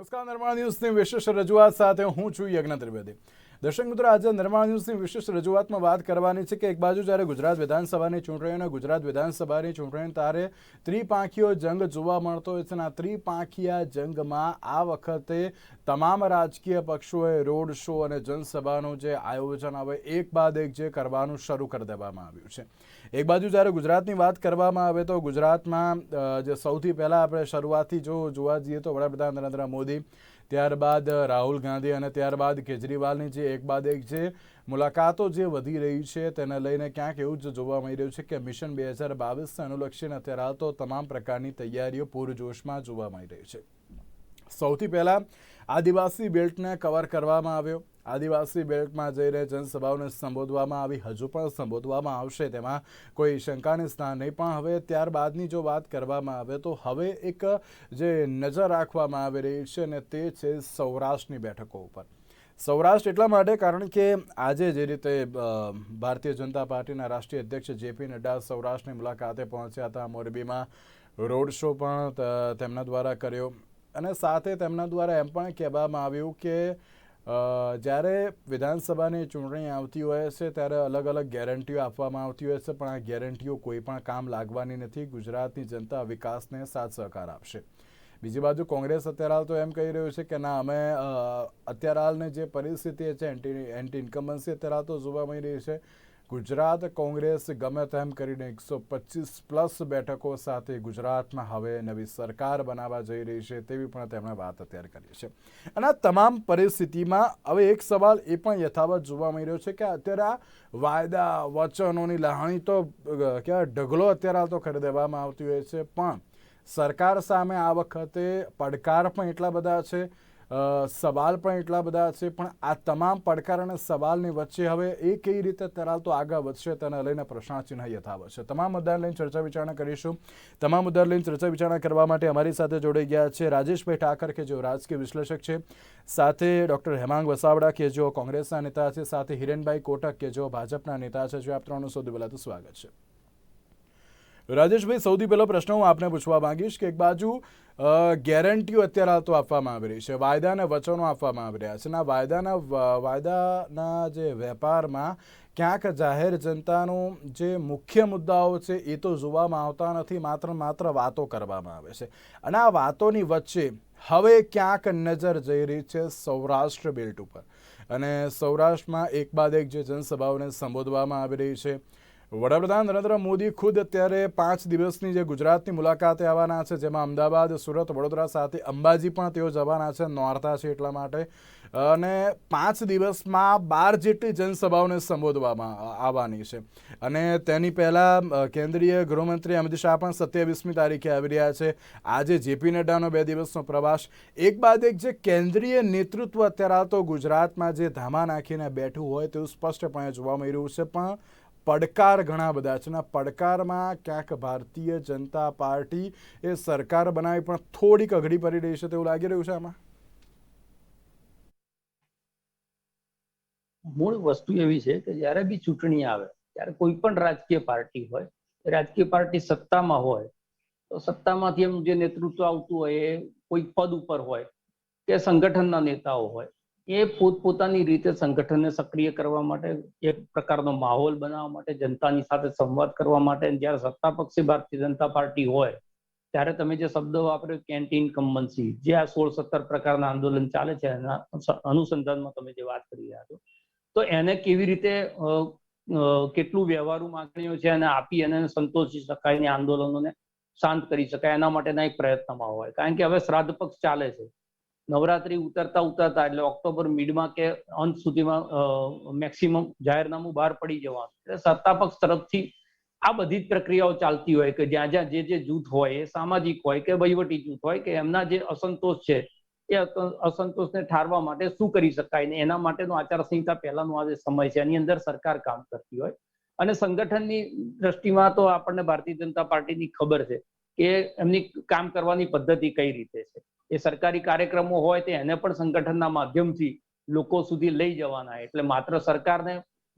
નમસ્કાર, નિર્માણ ન્યૂઝની વિશેષ રજૂઆત સાથે હું છું યજ્ઞ ત્રિવેદી. દર્શક મિત્રો, આજે નિર્માણ ન્યૂઝની વિશેષ રજૂઆતમાં વાત કરવાની છે કે એક બાજુ જ્યારે ગુજરાત વિધાનસભાની ચૂંટણીઓ તારે ત્રિપાંખીયો જંગ જોવા મળતો હોય છે અને આ ત્રિપાંખીયા જંગમાં આ વખતે તમામ રાજકીય પક્ષોએ રોડ શો અને જનસભાનું જે આયોજન હવે એક બાદ એક જે કરવાનું શરૂ કરી દેવામાં આવ્યું છે. એક બાજુ જ્યારે ગુજરાતની વાત કરવામાં આવે તો ગુજરાતમાં જે સૌથી પહેલાં આપણે શરૂઆતથી જોવા જઈએ તો વડાપ્રધાન નરેન્દ્ર મોદી, ત્યારબાદ રાહુલ ગાંધી અને ત્યારબાદ કેજરીવાલની જે એક બાદ એક જે મુલાકાતો જે વધી રહી છે તેને લઈને ક્યાંક એવું જ જોવા મળી રહ્યું છે કે મિશન 2022 અનુલક્ષીને અત્યારે હાલ તો તમામ પ્રકારની તૈયારીઓ પૂરજોશમાં જોવા મળી રહી છે. સૌથી પહેલાં આદિવાસી બેલ્ટને કવર કરવામાં આવ્યો. આદિવાસી બેલ્ટમાં જઈને જનસભાઓને સંબોધવામાં આવી, હજુ પણ સંબોધવામાં આવશે, તેમાં કોઈ શંકાની સ્થાન નહીં. પણ હવે ત્યારબાદની જો વાત કરવામાં આવે તો હવે એક જે નજર રાખવામાં આવી રહી છે અને તે છે સૌરાષ્ટ્રની બેઠકો ઉપર. સૌરાષ્ટ્ર એટલા માટે કારણ કે આજે જે રીતે ભારતીય જનતા પાર્ટીના રાષ્ટ્રીય અધ્યક્ષ જેપી નડ્ડા સૌરાષ્ટ્રની મુલાકાતે પહોંચ્યા હતા. મોરબીમાં રોડ શો પણ તેમના દ્વારા કર્યો અને સાથે તેમના દ્વારા એમ પણ કહેવામાં આવ્યું કે જ્યારે વિધાનસભાની ચૂંટણી આવતી હોય છે ત્યારે અલગ અલગ ગેરંટીઓ આપવામાં આવતી હોય છે, પણ આ ગેરંટીઓ કોઈ પણ કામ લાગવાની નથી. ગુજરાતની જનતા વિકાસને સાથ સહકાર આપશે. બીજી બાજુ કોંગ્રેસ અત્યારે હાલ તો એમ કહી રહ્યું છે કે ના, અમે અત્યારે હાલની જે પરિસ્થિતિ છે એન્ટી ઇન્કમ્બન્સી અત્યારે હાલ તો જોવા મળી રહી છે. ગુજરાત કોંગ્રેસ ગમે તેમ કરીને 125+ બેઠકો સાથે ગુજરાતમાં હવે નવી સરકાર બનાવવા જઈ રહી છે તેવી પણ તેમણે વાત અત્યારે કરી છે. અને આ તમામ પરિસ્થિતિમાં હવે એક સવાલ એ પણ યથાવત જોવા મળી રહ્યો છે કે અત્યારે આ વાયદા વચનોની લાહણી તો કહેવાય ઢગલો અત્યારે હાલ તો કરી દેવામાં આવતી હોય છે, પણ સરકાર સામે આ વખતે પડકાર પણ એટલા બધા છે, સવાલ પણ એટલા બધા છે. પણ આ તમામ પડકાર અને સવાલની વચ્ચે હવે એ કઈ રીતે અત્યારે તો આગળ વધશે તેને લઈને પ્રશ્નચિહ્ન યથાવત છે. તમામ મુદ્દાને લઈને ચર્ચા વિચારણા કરીશું. તમામ મુદ્દાને લઈને ચર્ચા વિચારણા કરવા માટે અમારી સાથે જોડાઈ ગયા છે રાજેશભાઈ ઠાકર કે જેઓ રાજકીય વિશ્લેષક છે, સાથે ડૉક્ટર હેમાંગ વસાવડા કે જેઓ કોંગ્રેસના નેતા છે, સાથે હિરેનભાઈ કોટક કે જેઓ ભાજપના નેતા છે. જો આપ ત્રણનું સૌથી પહેલાં તો સ્વાગત છે. રાજેશભાઈ, સૌથી પહેલો પ્રશ્ન હું આપને પૂછવા માંગીશ કે એક બાજુ ગેરંટીઓ અત્યારે હાલ તો આપવામાં આવી રહી છે, વાયદા અને વચનો આપવામાં આવી રહ્યા છે અને વાયદાના જે વેપારમાં ક્યાંક જાહેર જનતાનું જે મુખ્ય મુદ્દાઓ છે એ તો જોવામાં આવતા નથી, માત્ર વાતો કરવામાં આવે છે. અને આ વાતોની વચ્ચે હવે ક્યાંક નજર જઈ રહી છે સૌરાષ્ટ્ર બેલ્ટ ઉપર અને સૌરાષ્ટ્રમાં એક બાદ એક જે જનસભાઓને સંબોધવામાં આવી રહી છે. વડાપ્રધાન નરેન્દ્ર મોદી ખુદ અત્યારે 5 દિવસની જે ગુજરાતની મુલાકાતે આવવાના છે, જેમાં અમદાવાદ, સુરત, વડોદરા સાથે અંબાજી પણ તેઓ જવાના છે, નોરતા છે એટલા માટે. અને 5 દિવસમાં 12 જેટલી જનસભાઓને સંબોધવામાં આવવાની છે. અને તેની પહેલાં કેન્દ્રીય ગૃહમંત્રી અમિત શાહ પણ 27મી તારીખે આવી રહ્યા છે. આજે જેપી નડ્ડાનો 2 દિવસનો પ્રવાસ. એક બાદ એક જે કેન્દ્રીય નેતૃત્વ અત્યારે તો ગુજરાતમાં જે ધામા નાખીને બેઠું હોય તેવું સ્પષ્ટપણે જોવા મળી રહ્યું છે. પણ પડકાર ઘણા બધા છે અને પડકારમાં ક્યાંક ભારતીય જનતા પાર્ટી એ સરકાર બનાવી પણ થોડીક અઘરી પડી રહી છે તેવું લાગી રહ્યું છે. આમાં મૂળ વસ્તુ એવી છે કે જ્યારે બી ચૂંટણી આવે ત્યારે કોઈ પણ રાજકીય પાર્ટી હોય, રાજકીય પાર્ટી સત્તામાં હોય તો સત્તામાંથી એમ જે નેતૃત્વ આવતું હોય એ કોઈ પદ ઉપર હોય કે સંગઠનના નેતાઓ હોય, એ પોતપોતાની રીતે સંગઠનને સક્રિય કરવા માટે, એક પ્રકારનો માહોલ બનાવવા માટે, જનતાની સાથે સંવાદ કરવા માટે, જ્યારે સત્તા પક્ષે ભારતીય જનતા પાર્ટી હોય ત્યારે તમે જે શબ્દ વાપર્યો એન્ટી ઇન્કમ્બન્સી, જે આ 16-17 પ્રકારના આંદોલન ચાલે છે એના અનુસંધાનમાં તમે જે વાત કરી રહ્યા છો, તો એને કેવી રીતે કેટલું વ્યવહારુ માંગણીઓ છે અને આપી એને સંતોષી શકાય, આંદોલનોને શાંત કરી શકાય, એના માટેના એક પ્રયત્નમાં હોય. કારણ કે હવે શ્રાદ્ધ પક્ષ ચાલે છે, નવરાત્રી ઉતરતા એટલે ઓક્ટોબર મિડમાં કે અંત સુધીમાં મેક્સિમમ જાહેરનામું બહાર પડી જવાનું. એટલે સત્તા પક્ષ તરફથી આ બધી જ પ્રક્રિયાઓ ચાલતી હોય કે જ્યાં જે જૂથ હોય, એ સામાજિક હોય કે વહીવટી જૂથ હોય, કે એમના જે અસંતોષ છે એ અસંતોષને ઠારવા માટે શું કરી શકાય ને એના માટેનો આચારસંહિતા પહેલાનો આ જે સમય છે એની અંદર સરકાર કામ કરતી હોય. અને સંગઠનની દ્રષ્ટિમાં તો આપણને ભારતીય જનતા પાર્ટીની ખબર છે કે એમની કામ કરવાની પદ્ધતિ કઈ રીતે છે. એ સરકારી કાર્યક્રમો હોય તો એને પણ સંગઠનના માધ્યમથી લોકો સુધી લઈ જવાના. એટલે માત્ર સરકારને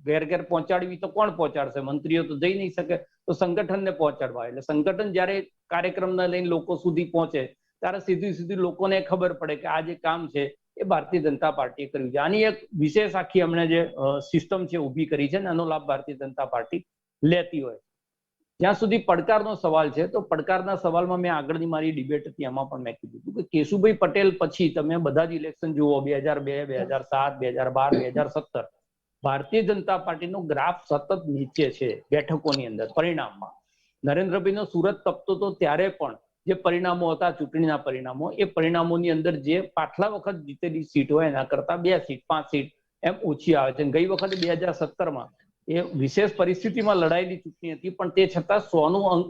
ઘેર ઘેર પહોંચાડવી તો કોણ પહોંચાડશે? મંત્રીઓ તો જઈ નહીં શકે, તો સંગઠનને પહોંચાડવા. એટલે સંગઠન જ્યારે કાર્યક્રમને લઈને લોકો સુધી પહોંચે ત્યારે સીધી લોકોને ખબર પડે કે આ જે કામ છે એ ભારતીય જનતા પાર્ટીએ કર્યું છે. આની એક વિશેષ આખી અમને જે સિસ્ટમ છે ઊભી કરી છે ને એનો લાભ ભારતીય જનતા પાર્ટી લેતી હોય. જ્યાં સુધી પડકારનો સવાલ છે તો પડકારના સવાલમાં મેં આગળની મારી ડિબેટ હતી એમાં પણ મેં કીધું હતું કે કેશુભાઈ પટેલ પછી તમે બધા જ ઇલેક્શન જુઓ 2002, 2007, 2012, 2017 ભારતીય જનતા પાર્ટીનો ગ્રાફ સતત નીચે છે બેઠકોની અંદર પરિણામમાં. નરેન્દ્રભાઈનો સુરત તપતો તો ત્યારે પણ જે પરિણામો હતા ચૂંટણીના પરિણામો એ પરિણામોની અંદર જે પાછલા વખત જીતેલી સીટ હોય એના કરતા 2 સીટ 5 સીટ એમ ઓછી આવે છે. ગઈ વખતે 2017માં એ વિશેષ પરિસ્થિતિમાં લડાયેલી ચૂંટણી હતી પણ તે છતાં 100નો અંક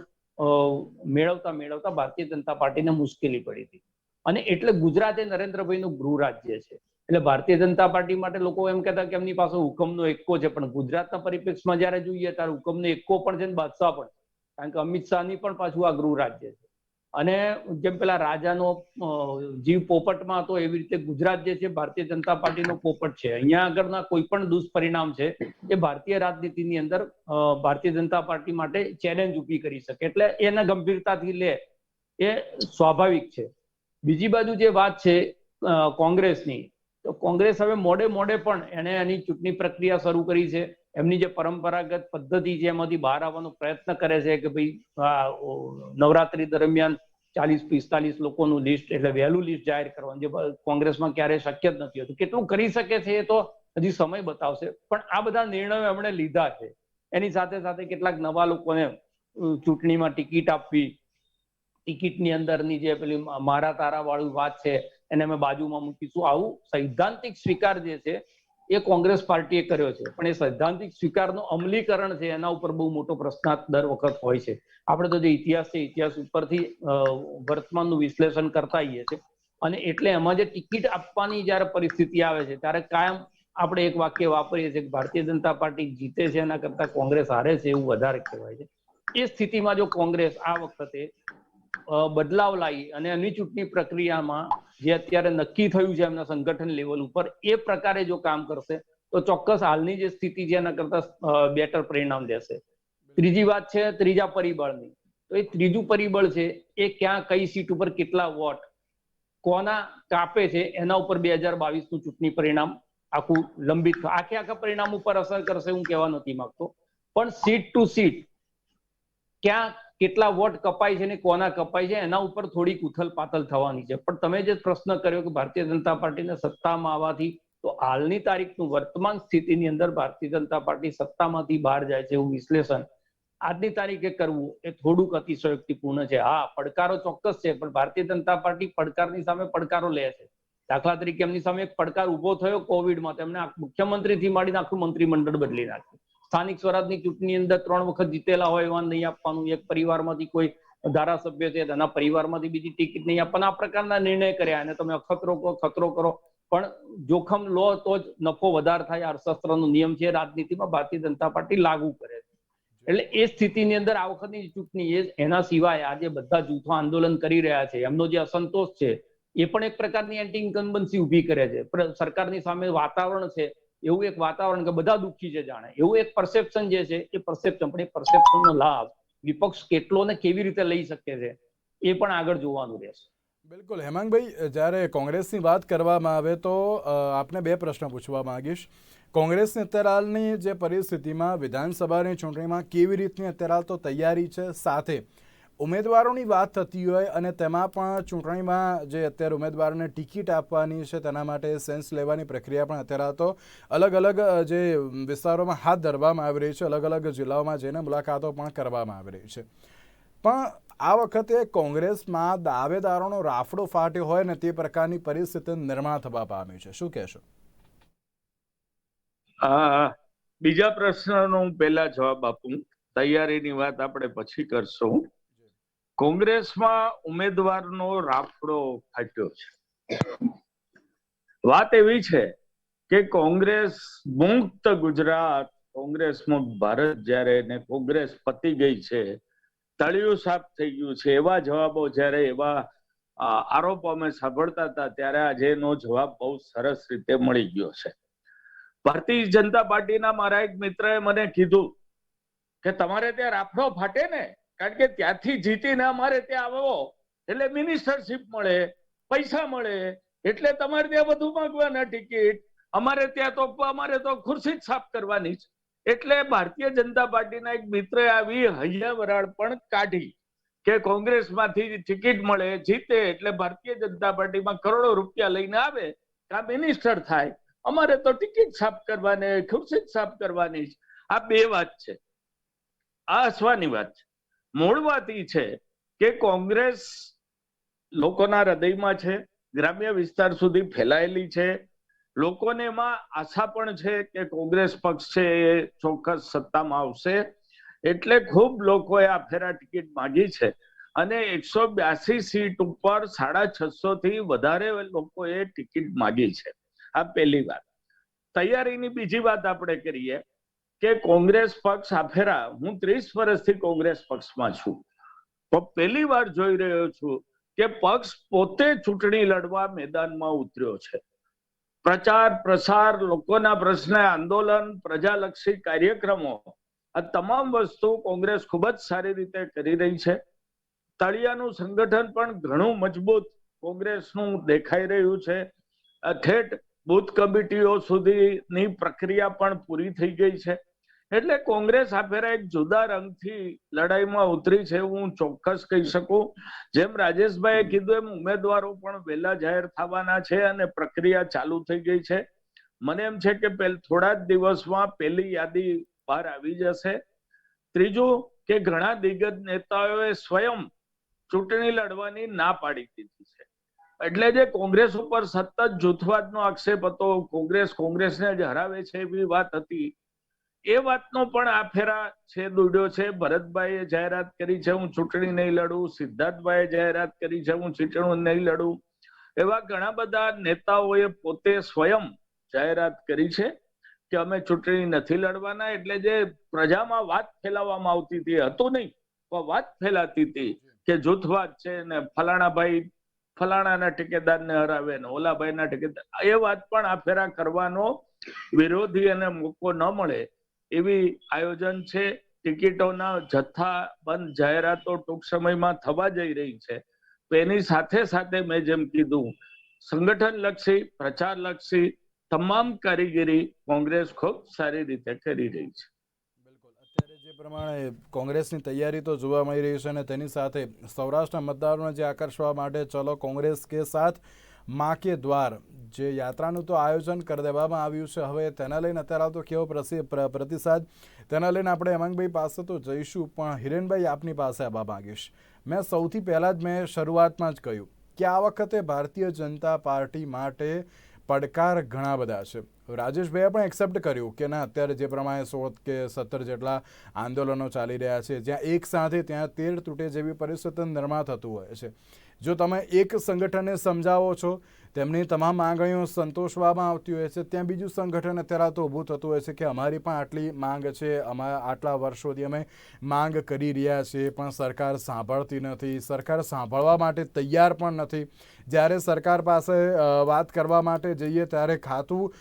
મેળવતા ભારતીય જનતા પાર્ટીને મુશ્કેલી પડી હતી. અને એટલે ગુજરાત એ નરેન્દ્રભાઈનું ગૃહ રાજ્ય છે. એટલે ભારતીય જનતા પાર્ટી માટે લોકો એમ કહેતા કે એમની પાસે હુકમનો એક્કો છે, પણ ગુજરાતના પરિપ્રેક્ષમાં જયારે જોઈએ ત્યારે હુકમનો એક્કો પણ છે ને બાદશાહ પણ, કારણ કે અમિત શાહની પણ પાછું આ ગૃહ રાજ્ય છે. અને જેમ પેલા રાજાનો જીવ પોપટમાં હતો એવી રીતે ગુજરાત જે છે ભારતીય જનતા પાર્ટીનો પોપટ છે. અહીંયા આગળના કોઈ પણ દુષ્પરિણામ છે એ ભારતીય રાજનીતિની અંદર ભારતીય જનતા પાર્ટી માટે ચેલેન્જ ઊભી કરી શકે, એટલે એને ગંભીરતાથી લે એ સ્વાભાવિક છે. બીજી બાજુ જે વાત છે કોંગ્રેસની, તો કોંગ્રેસ હવે મોડે પણ એને એની ચૂંટણી પ્રક્રિયા શરૂ કરી છે. એમની જે પરંપરાગત પદ્ધતિ છે એમાંથી બહાર આવવાનો પ્રયત્ન કરે છે કે ભાઈ નવરાત્રી દરમિયાન 40-45 લોકોનું લિસ્ટ એટલે વહેલું લિસ્ટ જાહેર કરવાનું, જે કોંગ્રેસમાં ક્યારેય શક્ય જ નથી હોતું. કેટલું કરી શકે છે એ તો હજી સમય બતાવશે, પણ આ બધા નિર્ણયો એમણે લીધા છે. એની સાથે સાથે કેટલાક નવા લોકોને ચૂંટણીમાં ટિકિટ આપવી, ટિકિટની અંદરની જે પેલી મારા તારા વાળું વાત છે એને અમે બાજુમાં મૂકીશું, આવું સૈદ્ધાંતિક સ્વીકાર જે છે એ કોંગ્રેસ પાર્ટીએ કર્યો છે. પણ એ સૈદ્ધાંતિક સ્વીકારનું અમલીકરણ છે એના ઉપર બહુ મોટો પ્રશ્નાર્થ દર વખત હોય છે. આપણે તો જે ઇતિહાસ છે ઇતિહાસ ઉપરથી વર્તમાનનું વિશ્લેષણ કરતા આવીએ છીએ. અને એટલે એમાં જે ટિકિટ આપવાની જયારે પરિસ્થિતિ આવે છે ત્યારે કાયમ આપણે એક વાક્ય વાપરીએ છીએ કે ભારતીય જનતા પાર્ટી જીતે છે એના કરતા કોંગ્રેસ હારે છે એવું વધારે કહેવાય છે. એ સ્થિતિમાં જો કોંગ્રેસ આ વખતે બદલાવ લાવી અને એની ચૂંટણી પ્રક્રિયામાં જે અત્યારે નક્કી થયું છે એમના સંગઠન લેવલ ઉપર એ પ્રકારે જો કામ કરશે તો ચોક્કસ હાલની જે સ્થિતિ છે એના કરતા બેટર પરિણામ દેશે. ત્રીજી વાત છે ત્રીજા પરિબળની, તો એ ત્રીજું પરિબળ છે એ ક્યાં કઈ સીટ ઉપર કેટલા વોટ કોના કાપે છે એના ઉપર 2022નું ચૂંટણી પરિણામ આખું લંબિત આખા પરિણામ ઉપર અસર કરશે હું કહેવા નથી માંગતો, પણ સીટ ટુ સીટ ક્યાં કેટલા વોટ કપાય છે ને કોના કપાય છે એના ઉપર થોડીક ઉથલ પાથલ થવાની છે. પણ તમે જે પ્રશ્ન કર્યો કે ભારતીય જનતા પાર્ટીને સત્તામાં આવવાથી, તો હાલની તારીખનું વર્તમાન સ્થિતિની અંદર ભારતીય જનતા પાર્ટી સત્તામાંથી બહાર જાય છે એવું વિશ્લેષણ આજની તારીખે કરવું એ થોડુંક અતિશયોક્તિપૂર્ણ છે. હા, પડકારો ચોક્કસ છે, પણ ભારતીય જનતા પાર્ટી પડકારની સામે પડકારો લે છે. દાખલા તરીકે એમની સામે એક પડકાર ઉભો થયો કોવિડમાં, તેમને મુખ્યમંત્રીથી માંડીને આખું મંત્રીમંડળ બદલી નાખ્યું. સ્થાનિક સ્વરાજની ચૂંટણી અંદર 3 વખત જીતેલા હોય એવા નહીં આપવાનું, એક પરિવારમાંથી કોઈ ધારાસભ્ય છે તેના પરિવારમાંથી બીજી ટિકિટ નહીં આપવાના, આ પ્રકારના નિર્ણય કર્યા. અને તમે ખતરો કરો, પણ જોખમ લો તો જ નફો વધારે થાય. અર્થશાસ્ત્રનો નિયમ છે, રાજનીતિમાં ભારતીય જનતા પાર્ટી લાગુ કરે છે. એટલે એ સ્થિતિની અંદર આ વખતની ચૂંટણી એના સિવાય આજે બધા જૂથો આંદોલન કરી રહ્યા છે, એમનો જે અસંતોષ છે એ પણ એક પ્રકારની એન્ટી ઇન્કમ્બન્સી ઊભી કરે છે. સરકારની સામે વાતાવરણ છે એવું એક વાતાવરણ કે બધા દુઃખી છે જાણે એવું એક પરસેપ્શન જે છે એ પરસેપ્શન, પણ એ પરસેપ્શનનો લાભ વિપક્ષ કેટલો ને કેવી રીતે લઈ શકે છે એ પણ આગળ જોવાનું રહેશે. બિલકુલ હેમાંગભાઈ, જ્યારે કોંગ્રેસની વાત કરવામાં આવે તો આપને 2 પ્રશ્ન પૂછવા માંગીશ. કોંગ્રેસની અત્યારે હાલની જે પરિસ્થિતિમાં વિધાનસભાની ચૂંટણીમાં કેવી રીતની અત્યારે હાલ તો તૈયારી છે, સાથે ઉમેદવારોની વાત થતી હોય અને તેમાં પણ ચૂંટણીમાં જે અત્યારે ઉમેદવારોને ટિકિટ આપવાની છે તેના માટે સેન્સ લેવાની પ્રક્રિયા પણ અત્યારે તો અલગ અલગ જે વિસ્તારોમાં હાથ ધરવામાં આવી રહી છે, અલગ અલગ જિલ્લાઓમાં જઈને મુલાકાતો પણ કરવામાં આવી રહી છે. પણ આ વખતે કોંગ્રેસમાં દાવેદારોનો રાફડો ફાટ્યો હોય ને તે પ્રકારની પરિસ્થિતિ નિર્માણ થવા પામી છે, શું કહેશો? બીજા પ્રશ્નનો હું પહેલા જવાબ આપું, તૈયારીની વાત આપણે પછી કરશું. કોંગ્રેસમાં ઉમેદવારનો રાફડો ફાટ્યો છે. વાત એવી છે કે કોંગ્રેસ મુક્ત ગુજરાત, કોંગ્રેસ મુક્ત ભારત જ્યારે ને કોંગ્રેસ પતી ગઈ છે, તળિયું સાફ થઈ ગયું છે, એવા જવાબો જ્યારે એવા આરોપો અમે સાંભળતા હતા ત્યારે આજે એનો જવાબ બહુ સરસ રીતે મળી ગયો છે. ભારતીય જનતા પાર્ટીના મારા એક મિત્રએ મને કીધું કે તમારે ત્યાં રાફડો ફાટે ને, કારણ કે ત્યાંથી જીતીને અમારે ત્યાં આવો એટલે મિનિસ્ટરશીપ મળે, પૈસા મળે, એટલે તમારે ત્યાં બધું માંગવાના ટિકિટ, અમારે તો ખુરશી જ સાફ કરવાની છે. એટલે ભારતીય જનતા પાર્ટીના એક મિત્રએ આવી હૈયા વરાળ પણ કાઢી કે કોંગ્રેસમાંથી ટિકિટ મળે, જીતે એટલે ભારતીય જનતા પાર્ટીમાં કરોડો રૂપિયા લઈને આવે, આ મિનિસ્ટર થાય, અમારે તો ટિકિટ સાફ કરવાની, ખુરશી જ સાફ કરવાની છે. આ બે વાત છે, આ હસવાની વાત છે. મૂળ વાત એ છે કે કોંગ્રેસ લોકોના હૃદયમાં છે, ગ્રામ્ય વિસ્તાર સુધી ફેલાયેલી છે, લોકોને એમાં આશા પણ છે કે કોંગ્રેસ પક્ષ છે એ ચોક્કસ સત્તામાં આવશે. એટલે ખૂબ લોકોએ આ ફેરા ટિકિટ માંગી છે અને 182 સીટ ઉપર 650 થી વધારે લોકોએ ટિકિટ માંગી છે. આ પહેલી વાત. તૈયારીની બીજી વાત આપણે કરીએ કે કોંગ્રેસ પક્ષ આ ફેરા, હું 30 વર્ષથી કોંગ્રેસ પક્ષમાં છું, તો પહેલી વાર જોઈ રહ્યો છું કે પક્ષ પોતે ચૂંટણી લડવા મેદાનમાં ઉતર્યો છે. પ્રચાર પ્રસાર, લોકોના પ્રશ્ન, આંદોલન, પ્રજાલક્ષી કાર્યક્રમો, આ તમામ વસ્તુ કોંગ્રેસ ખૂબ જ સારી રીતે કરી રહી છે. તળિયાનું સંગઠન પણ ઘણું મજબૂત કોંગ્રેસનું દેખાઈ રહ્યું છે. ઠેઠ બૂથ કમિટીઓ સુધીની પ્રક્રિયા પણ પૂરી થઈ ગઈ છે. એટલે કોંગ્રેસ આ ફેરા એક જુદા રંગથી લડાઈમાં ઉતરી છે, હું ચોક્કસ કહી શકું. જેમ રાજેશભાઈએ કીધું એમ ઉમેદવારો પણ વહેલા જાહેર થવાના છે અને પ્રક્રિયા ચાલુ થઈ ગઈ છે. મને એમ છે કે થોડા જ દિવસમાં પહેલી યાદી બહાર આવી જશે. ત્રીજું કે ઘણા દિગ્ગજ નેતાઓએ સ્વયં ચૂંટણી લડવાની ના પાડી દીધી છે. એટલે જે કોંગ્રેસ ઉપર સતત જૂથવાદનો આક્ષેપ હતો, કોંગ્રેસને જ હરાવે છે એવી વાત હતી, એ વાતનો પણ આ ફેરા છેદ ઉડ્યો છે. ભરતભાઈએ જાહેરાત કરી છે હું ચૂંટણી નહીં લડું, સિદ્ધાર્થભાઈએ જાહેરાત કરી છે હું ચૂંટણી નહીં લડું, એવા ઘણા બધા નેતાઓએ પોતે સ્વયં જાહેરાત કરી છે કે અમે ચૂંટણી નથી લડવાના. એટલે જે પ્રજામાં વાત ફેલાવવામાં આવતી હતી, હતું નહીં પણ વાત ફેલાતી હતી કે જૂથવાદ છે ને ફલાણાભાઈ ફલાણાના ઠેકેદારને હરાવે ને ઓલાભાઈના ઠેકેદાર, એ વાત પણ આ ફેરા કરવાનો વિરોધી અને મોકો ન મળે એવી આયોજન છે. ટિકિટોના જથ્થાબંધ જાહેરાતો ટૂંક સમયમાં થવા જઈ રહી છે. તો એની સાથે સાથે મેં જેમ કીધું, સંગઠન લક્ષી, પ્રચાર લક્ષી તમામ કારીગરી કોંગ્રેસ ખૂબ સારી રીતે કરી રહી છે. બિલકુલ, અત્યારે જે પ્રમાણે કોંગ્રેસની તૈયારી તો જોવા મળી રહી છે અને તેની સાથે સૌરાષ્ટ્રના મતદારોને જે આકર્ષવા માટે ચલો કોંગ્રેસ કે સાથ મા કે દ્વાર જે યાત્રાનું તો આયોજન કરી દેવામાં આવ્યું છે. હવે તેના લઈને અત્યારે તો કેવો પ્રતિસાદ, તેના લઈને આપણે હેમાંગભાઈ પાસે તો જઈશું, પણ હિરેનભાઈ આપની પાસે આવવા માંગીશ. મેં સૌથી પહેલાં જ મેં શરૂઆતમાં જ કહ્યું કે આ વખતે ભારતીય જનતા પાર્ટી માટે પડકાર ઘણા બધા છે. રાજેશભાઈએ પણ એક્સેપ્ટ કર્યું કે ના, અત્યારે જે પ્રમાણે 16 કે 17 જેટલા આંદોલનો ચાલી રહ્યા છે, જ્યાં એક સાથે ત્યાં 13 તૂટે જેવી પરિસ્થિતિ નિર્માણ થતું હોય છે. જો તમે એક સંગઠનને સમજાવો છો, તેમની તમામ માંગણીઓ સંતોષવામાં આવતી હોય છે, ત્યાં બીજું સંગઠન અત્યારે તો ઊભું થતું હોય છે કે અમારી પણ આટલી માંગ છે, આટલા વર્ષોથી અમે માંગ કરી રહ્યા છીએ, પણ સરકાર સાંભળતી નથી, સરકાર સાંભળવા માટે તૈયાર પણ નથી. જ્યારે સરકાર પાસે વાત કરવા માટે જઈએ ત્યારે ખાતું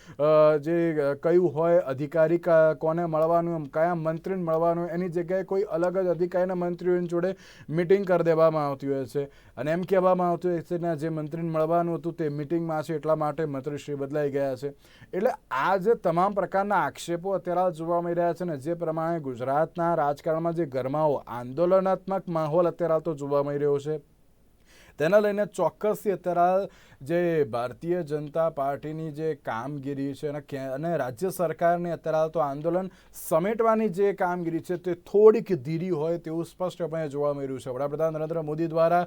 જે કયું હોય, અધિકારી કોને મળવાનું, કયા મંત્રીને મળવાનું, એની જગ્યાએ કોઈ અલગ જ અધિકારીના મંત્રીઓની જોડે મિટિંગ કરી દેવામાં આવતી હોય છે અને એમ કહેવામાં આવતું હોય છે કે જે મંત્રીને મળવાનું હતું તે મિટિંગમાં છે, એટલા માટે મંત્રીશ્રી બદલાઈ ગયા છે. એટલે આ જે તમામ પ્રકારના આક્ષેપો અત્યારે જોવા મળી રહ્યા છે ને, જે પ્રમાણે ગુજરાતના રાજકારણમાં જે ગરમાવો, આંદોલનાત્મક માહોલ અત્યારે તો જોવા મળી રહ્યો છે, તેના લઈને ચોક્કસથી અત્યારે જે ભારતીય જનતા પાર્ટીની જે કામગીરી છે અને રાજ્ય સરકારની અત્યારે તો આંદોલન સમેટવાની જે કામગીરી છે તે થોડીક ધીરી હોય તેવું સ્પષ્ટપણે જોવા મળી રહ્યું છે. વડાપ્રધાન નરેન્દ્ર મોદી દ્વારા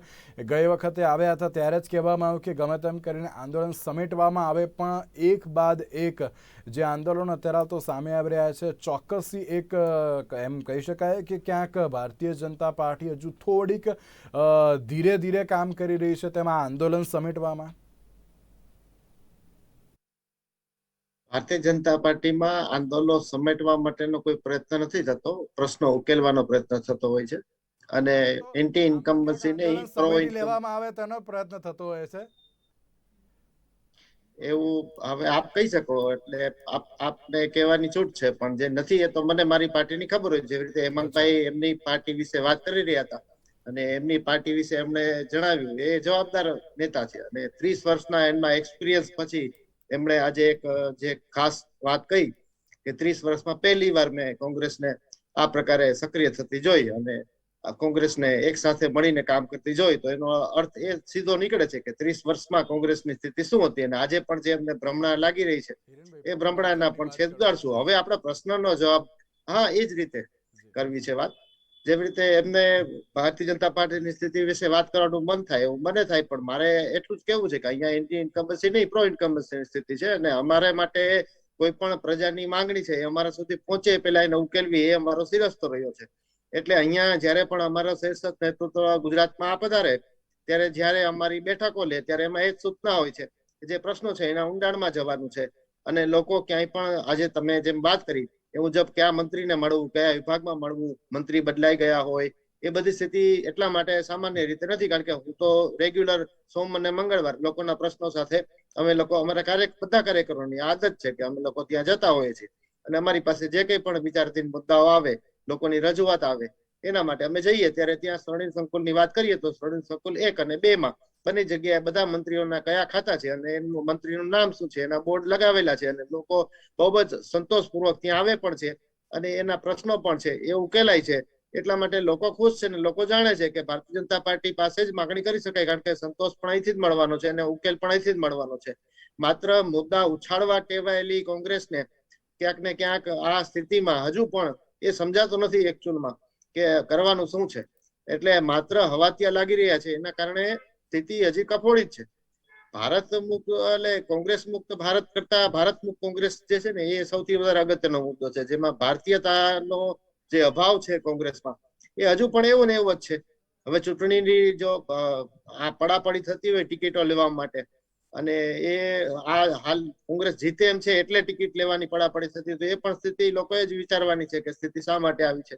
ગઈ વખતે આવ્યા હતા ત્યારે જ કહેવામાં આવ્યું કે ગમે તેમ કરીને આંદોલન સમેટવામાં આવે, પણ એક બાદ એક જે આંદોલનો અત્યારે તો સામે આવી રહ્યા છે, ચોક્કસથી એક એમ કહી શકાય કે ક્યાંક ભારતીય જનતા પાર્ટી હજુ થોડીક ધીરે ધીરે કામ કરી રહી છે તેમાં આંદોલન સમેટવામાં. ભારતીય જનતા પાર્ટીમાં આંદોલનો સમેટવા માટેનો કોઈ પ્રયત્ન નથી થતો, પ્રશ્નો ઉકેલવાનો પ્રયત્ન થતો હોય છે અને એન્ટી ઇન્કમ્બન્સીને લેવામાં આવે તેનો પ્રયત્ન થતો હોય છે એવું હવે આપ કહી શકો, એટલે આપને કહેવાની છૂટ છે, પણ જે નથી એ તો મને મારી પાર્ટીની ખબર હોય. જેવી રીતે હેમાંગભાઈ એમની પાર્ટી વિશે વાત કરી રહ્યા હતા અને એમની પાર્ટી વિશે એમણે જણાવ્યું. એ જવાબદાર નેતા છે અને 30 વર્ષના એમના એક્સપિરિયન્સ પછી એમણે આજે એક જે ખાસ વાત કહી કે 30 વર્ષમાં પહેલી વાર મેં કોંગ્રેસને આ પ્રકારે સક્રિય થતી જોઈ અને કોંગ્રેસને એક સાથે મળીને કામ કરતી જોઈ. તો એનો અર્થ એ સીધો નીકળે છે કે 30 વર્ષમાં કોંગ્રેસની સ્થિતિ શું હતી અને આજે પણ જે એમને ભ્રમણા લાગી રહી છે એ ભ્રમણાના પણ છેદ ઉગાડશું. હવે આપણા પ્રશ્નનો જવાબ હા એ જ રીતે કરવી છે વાત. જેવી રીતે એમને ભારતીય જનતા પાર્ટીની સ્થિતિ વિશે વાત કરવાનું મન થાય એવું મને થાય, પણ મારે એટલું જ કેવું છે કે અહીંયા એન્ટી ઇન્કમ્બન્સી નહીં, પ્રો ઇન્કમ્બન્સીની સ્થિતિ છે અને અમારે માટે કોઈ પણ પ્રજાની માંગણી છે એ અમારા સુધી પહોંચે પેલા એને ઉકેલવી એ અમારો શિરસ્તો રહ્યો છે. એટલે અહીંયા જયારે પણ અમારો શીર્ષક નેતૃત્વ ગુજરાતમાં પધારે ત્યારે જયારે અમારી બેઠકો લે ત્યારે એમાં એ જ સૂચના હોય છે કે જે પ્રશ્નો છે એના ઊંડાણમાં જવાનું છે અને લોકો ક્યાંય પણ આજે તમે જેમ વાત કરી એ મુજબ કયા મંત્રીને મળવું, કયા વિભાગમાં મળવું, મંત્રી બદલાઈ ગયા હોય એ બધી સ્થિતિ એટલા માટે સામાન્ય રીતે નથી, કારણ કે હું તો રેગ્યુલર સોમ અને મંગળવાર લોકોના પ્રશ્નો સાથે અમે લોકો અમારા બધા કાર્યકરોની આદત છે કે અમે લોકો ત્યાં જતા હોઈએ છીએ અને અમારી પાસે જે કંઈ પણ વિચારધીન મુદ્દાઓ આવે, લોકોની રજૂઆત આવે એના માટે અમે જઈએ. ત્યારે ત્યાં સ્વર્ણિમ સંકુલની વાત કરીએ તો સ્વર્ણિમ સંકુલ 1 અને 2 માં બંને જગ્યાએ બધા મંત્રીઓના કયા ખાતા છે અને એનું મંત્રીનું નામ શું છે એના બોર્ડ લગાવેલા છે અને લોકો બહુ જ સંતોષપૂર્વક ત્યાં આવે પણ છે અને એના પ્રશ્નો પણ છે એ ઉકેલાય છે. એટલા માટે લોકો ખુશ છે અને લોકો જાણે છે કે ભારતીય જનતા પાર્ટી પાસે જ માગણી કરી શકાય, કારણ કે સંતોષ પણ અહીંથી જ મળવાનો છે અને ઉકેલ પણ અહીંથી જ મળવાનો છે. માત્ર મુદ્દા ઉછાળવા ટેવાયેલી કોંગ્રેસને ક્યાંક ને ક્યાંક આ સ્થિતિમાં હજુ પણ એ સમજાતું નથી એકચ્યુઅલમાં કે કરવાનું શું છે. એટલે માત્ર હવાતિયા લાગી રહ્યા છે એના કારણે સ્થિતિ હજી કફોડી જ છે. ભારત મુક્ત એટલે કોંગ્રેસ મુક્ત ભારત કરતા ભારત મુક્ત કોંગ્રેસ જે છે ને એ સૌથી વધારે અગત્યનો મુદ્દો છે, જેમાં ભારતીયતાનો જે અભાવ છે કોંગ્રેસમાં એ હજુ પણ એવું ને એવું જ છે. હવે ચૂંટણીની જો આ પડાપડી થતી હોય ટિકિટો લેવા માટે અને એ આ હાલ કોંગ્રેસ જીતે એમ છે એટલે ટિકિટ લેવાની પડાપડી થતી, તો એ પણ સ્થિતિ લોકોએ જ વિચારવાની છે કે સ્થિતિ શા માટે આવી છે.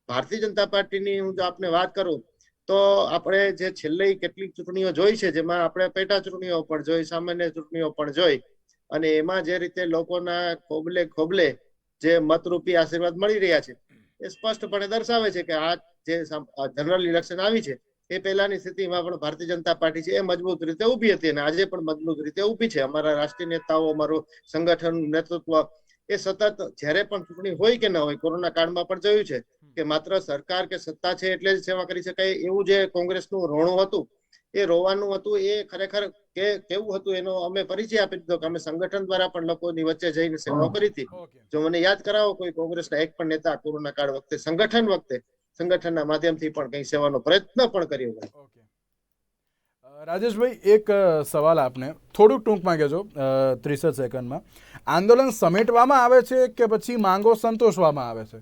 ભારતીય જનતા પાર્ટીની હું જો આપને વાત કરું તો આપણે જે છેલ્લી કેટલીક ચૂંટણીઓ જોઈ છે, જેમાં આપણે પેટા ચૂંટણીઓ પણ જોઈ, સામાન્ય ચૂંટણીઓ પણ જોઈ અને એમાં જે રીતે લોકોના ખોબલે જે મતરૂપી આશીર્વાદ મળી રહ્યા છે એ સ્પષ્ટપણે દર્શાવે છે કે આ જે જનરલ ઇલેક્શન આવી છે એ પહેલાની સ્થિતિમાં પણ ભારતીય જનતા પાર્ટી છે એ મજબૂત રીતે ઊભી હતી અને આજે પણ મજબૂત રીતે ઊભી છે. અમારા રાષ્ટ્રીય નેતાઓ, અમારું સંગઠન નેતૃત્વ એ સતત જ્યારે પણ ચૂંટણી હોય કે ના હોય, કોરોના કાળમાં પણ જોયું છે કે માત્ર સરકાર કે સત્તા છે એટલે જ સેવા કરી શકાય એવું જે કોંગ્રેસનું રોણું હતું એ રોવાનું હતું એ ખરેખર કેવું હતું એનો અમે પરિચય આપી દીધો કે અમે સંગઠન દ્વારા પણ લોકોની વચ્ચે જઈને સેવાઓ કરી હતી. જો મને યાદ કરાવો કોઈ કોંગ્રેસના એક પણ નેતા કોરોના કાળ વખતે સંગઠનના માધ્યમથી પણ કઈ સેવાનો પ્રયત્ન પણ કર્યો હોય. રાજેશભાઈ, એક સવાલ આપને થોડુંક ટૂંકમાં કહેજો, 30 સેકન્ડમાં. આંદોલન સમેટવામાં આવે છે કે પછી માંગો સંતોષવામાં આવે છે?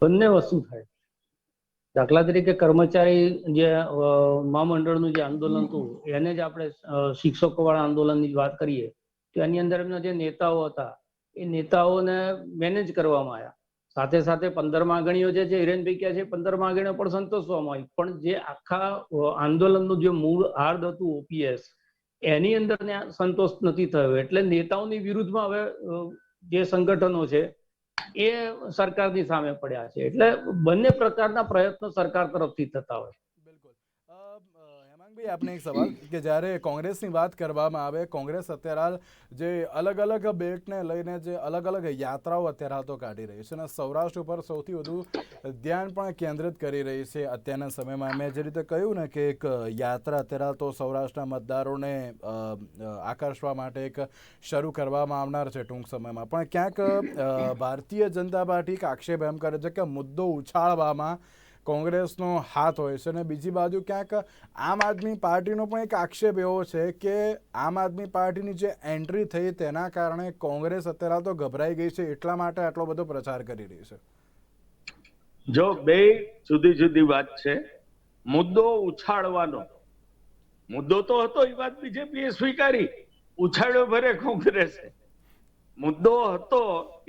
બંને વસ્તુ થાય. દાખલા તરીકે કર્મચારી જે મહામંડળનું જે આંદોલન હતું એને જ આપણે શિક્ષકો વાળા આંદોલનની વાત કરીએ તો એની અંદર એમના જે નેતાઓ હતા એ નેતાઓને મેનેજ કરવામાં આવ્યા. સાથે સાથે 15 માંગણીઓ જે હિરેનભાઈ કહે છે 15 માંગણીઓ પણ સંતોષવામાં આવી, પણ જે આખા આંદોલનનું જે મૂળ હાર્દ હતું ઓપીએસ એની અંદર સંતોષ નથી થયો. એટલે નેતાઓની વિરુદ્ધમાં હવે જે સંગઠનો છે એ સરકારની સામે પડ્યા છે. એટલે બંને પ્રકારના પ્રયત્નો સરકાર તરફથી થતા હોય. બિલકુલ. હેમાંગભાઈ, આપને એક સવાલ કે જ્યારે કોંગ્રેસની વાત કરવામાં આવે, કોંગ્રેસ અત્યારે હાલ જે અલગ અલગ બેલ્ટને લઈને જે અલગ અલગ યાત્રાઓ અત્યારે હાલ તો કાઢી રહી છે અને સૌરાષ્ટ્ર ઉપર સૌથી વધુ ધ્યાન પણ કેન્દ્રિત કરી રહી છે અત્યારના સમયમાં. મેં જે રીતે કહ્યું ને કે એક યાત્રા અત્યારે હાલ તો સૌરાષ્ટ્રના મતદારોને આકર્ષવા માટે એક શરૂ કરવામાં આવનાર છે ટૂંક સમયમાં, પણ ક્યાંક ભારતીય જનતા પાર્ટી એક આક્ષેપ એમ કરે છે કે મુદ્દો ઉછાળવામાં કોંગ્રેસનો હાથ હોય છે અને બીજી બાજુ ક્યાંક આમ આદમી પાર્ટીનો પણ એક આક્ષેપ એવો છે કે આમ આદમી પાર્ટીની જે એન્ટ્રી થઈ તેના કારણે કોંગ્રેસ અત્યારે તો ગભરાઈ ગઈ છે એટલા માટે આટલો બધો પ્રચાર કરી રહી છે. જો બે જુદી જુદી વાત છે. મુદ્દો ઉછાળવાનો મુદ્દો તો હતો એ વાત બીજેપીએ સ્વીકારી, ઉછાળ્યો ભરે કોંગ્રેસે. મુદ્દો હતો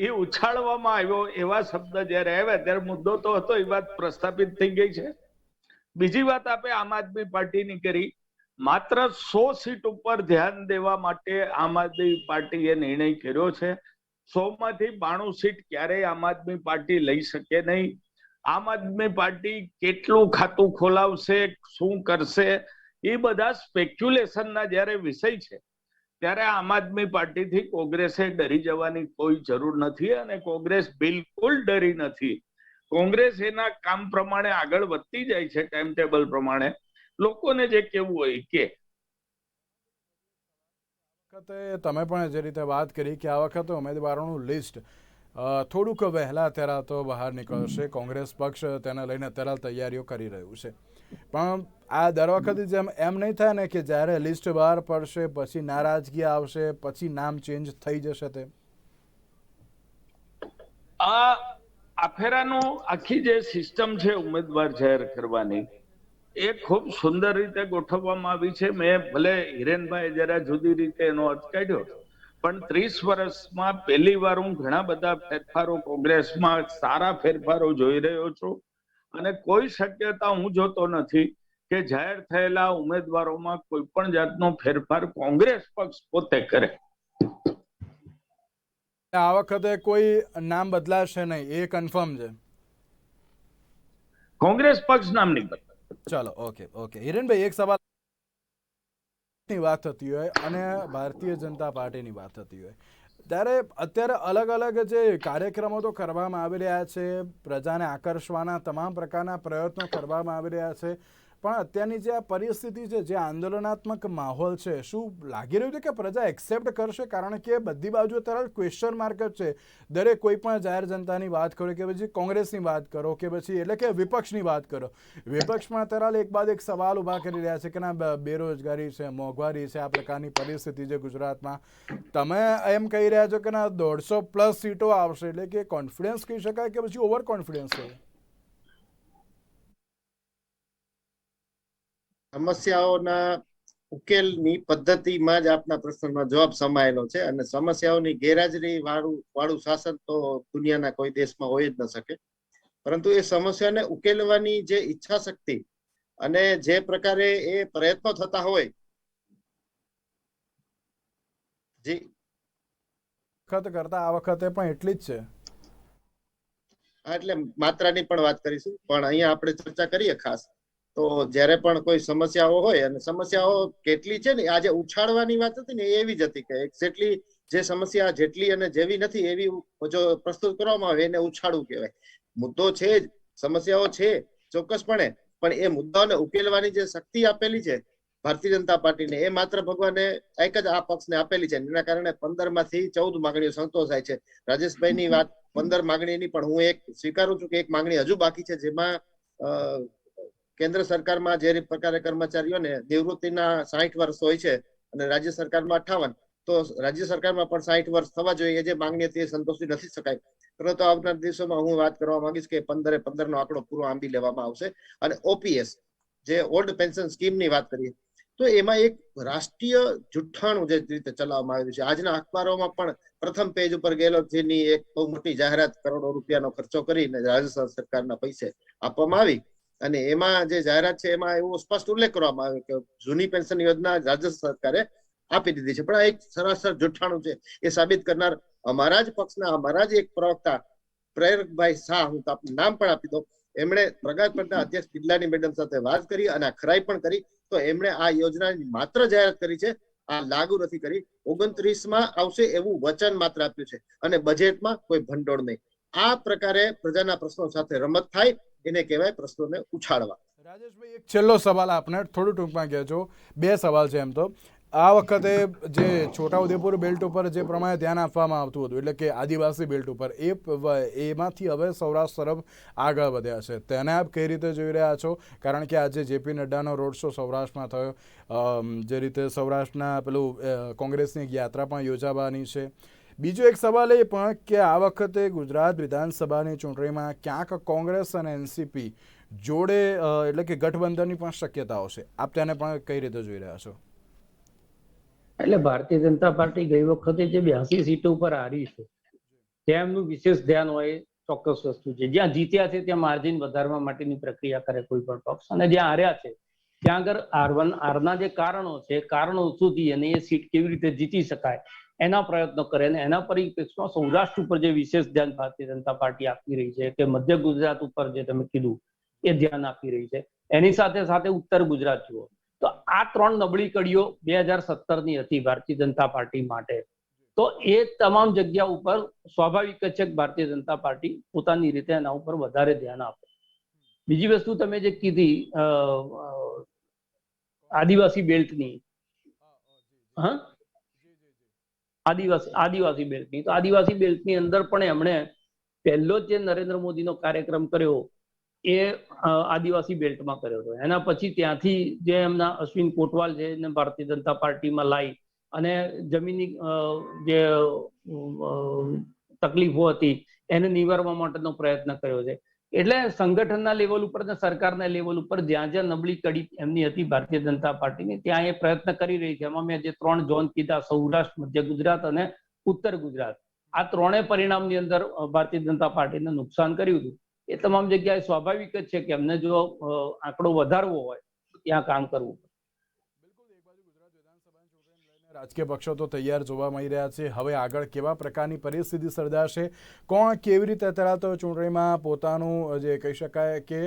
એ ઉછાળવામાં આવ્યો એવા શબ્દ જયારે આવ્યા ત્યારે મુદ્દો તો હતો એ વાત પ્રસ્થાપિત થઈ ગઈ છે. બીજી વાત આપણે આમ આદમી પાર્ટીની કરી, માત્ર 100 સીટ ઉપર ધ્યાન દેવા માટે આમ આદમી પાર્ટીએ નિર્ણય કર્યો છે. 100 માંથી 92 સીટ ક્યારેય આમ આદમી પાર્ટી લઈ શકે નહીં. આમ આદમી પાર્ટી કેટલું ખાતું ખોલાવશે, શું કરશે, એ બધા સ્પેક્યુલેશનના જ્યારે વિષય છે ત્યારે આમ આદમી પાર્ટીથી કોંગ્રેસે ડરી જવાની કોઈ જરૂર નથી અને કોંગ્રેસ બિલકુલ ડરી નથી. કોંગ્રેસ એના કામ પ્રમાણે આગળ વધતી જાય છે, ટાઈમ ટેબલ પ્રમાણે. લોકોને જે કેવું હોય કે વખતે તમે પણ જે રીતે વાત કરી કે આ વખતે ઉમેદવારોનું લિસ્ટ થોડુંક વહેલા અત્યારે તો બહાર નીકળશે. કોંગ્રેસ પક્ષ તેને લઈને અત્યારે તૈયારીઓ કરી રહ્યું છે, પણ આ દર વખતે જેમ એમ નહીં થાય ને કે જ્યારે લિસ્ટ બહાર પડશે પછી નારાજગી આવશે, પછી નામ ચેન્જ થઈ જશે. તે આ ફેરાનું આખી જે સિસ્ટમ છે ઉમેદવાર જાહેર કરવાની, એ ખૂબ સુંદર રીતે ગોઠવવામાં આવી છે. મેં ભલે હિરેનભાઈ જરા જુદી રીતે એનો અર્થ કાઢ્યો, પણ 30 વર્ષમાં પહેલી વાર હું ઘણા બધા ફેરફારો કોંગ્રેસમાં, સારા ફેરફારો જોઈ રહ્યો છું અને કોઈ શક્યતા હું જોતો નથી કે જાહેર થયેલા ઉમેદવારોમાં કોઈ પણ જાતનો ફેરફાર કોંગ્રેસ પક્ષ પોતે કરે. આ વખતે કોઈ નામ બદલાશે નહીં, એ કન્ફર્મ છે. કોંગ્રેસ પક્ષ નામ નહીં બદલાય. ચલો, ઓકે. હિરેનભાઈ, એક સવાલ ની વાત થતી હોય અને ભારતીય જનતા પાર્ટીની વાત થતી હોય ત્યારે અત્યારે અલગ અલગ જે કાર્યક્રમો તો કરવામાં આવી રહ્યા છે, પ્રજાને આકર્ષવાના તમામ પ્રકારના પ્રયત્નો કરવામાં આવી રહ્યા છે, પણ અત્યારની જે આ પરિસ્થિતિ છે, જે આંદોલનાત્મક માહોલ છે, શું લાગી રહ્યું છે કે પ્રજા એક્સેપ્ટ કરશે? કારણ કે બધી બાજુ અત્યારે ક્વેશ્ચન માર્ક જ છે. દરેક કોઈ પણ જાહેર જનતાની વાત કરો કે પછી કોંગ્રેસની વાત કરો કે પછી એટલે કે વિપક્ષની વાત કરો, વિપક્ષમાં અત્યારે એક બાદ એક સવાલ ઊભા કરી રહ્યા છે કે ના બેરોજગારી છે, મોંઘવારી છે, આ પ્રકારની પરિસ્થિતિ છે ગુજરાતમાં. તમે એમ કહી રહ્યા છો કે ના 150+ સીટો આવશે, એટલે કે કોન્ફિડન્સ કહી શકાય કે પછી ઓવર કોન્ફિડન્સ છે? સમસ્યાઓના ઉકેલની પદ્ધતિમાં જ આપના પ્રશ્નનો જવાબ સમાયેલો છે અને સમસ્યાઓની ગેરહાજરી વાળું શાસન તો દુનિયાના કોઈ દેશમાં હોય જ ન શકે. પરંતુ એ સમસ્યાને ઉકેલવાની જે ઈચ્છા શક્તિ અને જે પ્રકારે એ પ્રયત્નો થતા હોય, જી વખત કરતા આ વખતે પણ એટલી જ છે. એટલે માત્રાની પણ વાત કરીશું, પણ અહીંયા આપણે ચર્ચા કરીએ ખાસ તો જ્યારે પણ કોઈ સમસ્યાઓ હોય, અને સમસ્યાઓ કેટલી છે ને, આજે ઉછાળવાની વાત હતી ને એવી જ હતી કે એક્ઝેક્ટલી જે સમસ્યા જેટલી અને જેવી નથી એવી જો પ્રસ્તુત કરવામાં આવે એને ઉછાળવું કહેવાય. મુદ્દો છે જ, સમસ્યાઓ છે ચોક્કસપણે, પણ એ મુદ્દાઓને ઉકેલવાની જે શક્તિ આપેલી છે ભારતીય જનતા પાર્ટીને, એ માત્ર ભગવાને એક જ આ પક્ષને આપેલી છે. એના કારણે 15માંથી 14 માંગણીઓ સંતોષાય છે. રાજેશભાઈની વાત 15 માંગણીની, પણ હું એક સ્વીકારું છું કે એક માંગણી હજુ બાકી છે, જેમાં કેન્દ્ર સરકારમાં જે પ્રકારે કર્મચારીઓને નિવૃત્તિના 60 વર્ષ હોય છે અને રાજ્ય સરકારમાં 58, તો રાજ્ય સરકારમાં પણ 60 વર્ષ થવા જોઈએ. એ જે માંગણી હતી એ સંતોષી નથી શકાય. પરંતુ આવનાર દિવસોમાં હું વાત કરવા માંગીશ કે 15 નો આંકડો પૂરો આંબી લેવામાં આવશે. અને ઓપીએસ જે ઓલ્ડ પેન્શન સ્કીમની વાત કરીએ તો એમાં એક રાષ્ટ્રીય જુઠ્ઠાણું જે રીતે ચલાવવામાં આવ્યું છે. આજના અખબારોમાં પણ પ્રથમ પેજ ઉપર ગયેલો, જેની એક બહુ મોટી જાહેરાત કરોડો રૂપિયાનો ખર્ચો કરીને રાજ્ય સરકારના પૈસે આપવામાં આવી, અને એમાં જે જાહેરાત છે એમાં એવો સ્પષ્ટ ઉલ્લેખ કરવામાં આવ્યો કે જૂની પેન્શન યોજના રાજ્ય સરકારે આપી દીધી છે. પણ આ એક સરાસર જુઠ્ઠાણું છે. એ સાબિત કરનાર અમારા જ પક્ષના, અમારા જ એક પ્રવક્તા પ્રેરકભાઈ શાહ, હું આપનું નામ પણ આપી દઉં, એમણે પ્રગટ પંથના અધ્યક્ષ બિરલાની મેડમ સાથે વાત કરી અને આ ખરાઈ પણ કરી. તો એમણે આ યોજનાની માત્ર જાહેરાત કરી છે, આ લાગુ નથી કરી. 29માં આવશે એવું વચન માત્ર આપ્યું છે અને બજેટમાં કોઈ ભંડોળ નહીં. આ પ્રકારે પ્રજાના પ્રશ્નો સાથે રમત થાય એને કહેવાય પ્રશ્નોને ઉછાળવા. રાજેશભાઈ, એક છેલ્લો સવાલ આપને, થોડું ટૂંકમાં કહેજો. 2 સવાલ છે એમ તો. આ વખતે જે છોટાઉદેપુર બેલ્ટ ઉપર જે પ્રમાણે ધ્યાન આપવામાં આવતું હતું, એટલે કે આદિવાસી બેલ્ટ ઉપર, એમાંથી હવે સૌરાષ્ટ્ર તરફ આગળ વધ્યા છે. તેને આપ કઈ રીતે જોઈ રહ્યા છો? કારણ કે આજે જેપી નડ્ડાનો રોડ શો સૌરાષ્ટ્રમાં થયો, જે રીતે સૌરાષ્ટ્રના પેલું કોંગ્રેસની એક યાત્રા પણ યોજાવાની છે. બીજો એક સવાલ એ પણ કે આ વખતે ગુજરાત વિધાનસભાની ચૂંટણીમાં ક્યાંક કોંગ્રેસ અને એનસીપી જોડે એટલે કે ગઠબંધનની પણ શક્યતાઓ છે. આપ તેને પણ કઈ રીતે જોઈ રહ્યા છો? એટલે ભારતીય જનતા પાર્ટી ગઈ વખતે જે 82 સીટો ઉપર હારી છે ત્યાં એમનું વિશેષ ધ્યાન હોય ચોક્કસ વસ્તુ છે. જ્યાં જીત્યા છે ત્યાં માર્જિન વધારવા માટેની પ્રક્રિયા કરે કોઈ પણ પક્ષ, અને જ્યાં હાર્યા છે ત્યાં આગળ હારના જે કારણો છે, કારણો સુધી અને એ સીટ કેવી રીતે જીતી શકાય એના પ્રયત્નો કરે અને એના પરિપ્રેક્ષમાં સૌરાષ્ટ્ર ઉપર જે વિશેષ ધ્યાન ભારતીય જનતા પાર્ટી આપી રહી છે કે મધ્ય ગુજરાત ઉપર જે તમે કીધું એ ધ્યાન આપી રહી છે, એની સાથે સાથે ઉત્તર ગુજરાત જુઓ તો આ 3 નબળી કડીઓ 2017ની હતી ભારતીય જનતા પાર્ટી માટે. તો એ તમામ જગ્યા ઉપર સ્વાભાવિક જ છે કે ભારતીય જનતા પાર્ટી પોતાની રીતે એના ઉપર વધારે ધ્યાન આપે. બીજી વસ્તુ તમે જે કીધી આદિવાસી બેલ્ટની, હા આદિવાસી બેલ્ટની, તો આદિવાસી બેલ્ટની અંદર પણ એમણે પહેલો જે નરેન્દ્ર મોદીનો કાર્યક્રમ કર્યો એ આદિવાસી બેલ્ટમાં કર્યો હતો. એના પછી ત્યાંથી જે એમના અશ્વિન કોટવાલ છે એને ભારતીય જનતા પાર્ટીમાં લાવી અને જમીની જે તકલીફો હતી એને નિવારવા માટેનો પ્રયત્ન કર્યો છે. એટલે સંગઠનના લેવલ ઉપર અને સરકારના લેવલ ઉપર જ્યાં જ્યાં નબળી કડી એમની હતી ભારતીય જનતા પાર્ટીની ત્યાં એ પ્રયત્ન કરી રહી છે. એમાં મેં જે 3 ઝોન કીધા, સૌરાષ્ટ્ર, મધ્ય ગુજરાત અને ઉત્તર ગુજરાત, આ 3 પરિણામની અંદર ભારતીય જનતા પાર્ટીને નુકસાન કર્યું હતું. એ તમામ જગ્યાએ સ્વાભાવિક જ છે કે એમને જો આંકડો વધારવો હોય તો ત્યાં કામ કરવું. રાજકીય પક્ષો તો તૈયાર જોવા મળી રહ્યા છે. હવે આગળ કેવા પ્રકારની પરિસ્થિતિ સર્જાશે, કોણ કેવી રીતે અત્યારે તો ચૂંટણીમાં પોતાનું જે કહી શકાય કે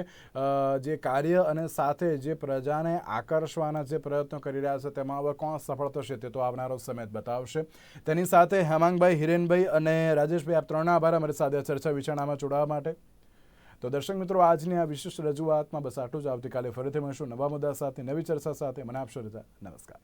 જે કાર્ય અને સાથે જે પ્રજાને આકર્ષવાના જે પ્રયત્નો કરી રહ્યા છે તેમાં હવે કોણ સફળ થશે તે તો આવનારો સમય જ બતાવશે. તેની સાથે હેમાંગભાઈ, હિરેનભાઈ અને રાજેશભાઈ, આપ 3ના આભાર અમારી સાથે ચર્ચા વિચારણામાં જોડાવા માટે. તો દર્શક મિત્રો, આજની આ વિશિષ્ટ રજૂઆતમાં બસ આટલું જ. આવતીકાલે ફરીથી મળીશું નવા મુદ્દા સાથે, નવી ચર્ચા સાથે. મને આપશો રજા. નમસ્કાર.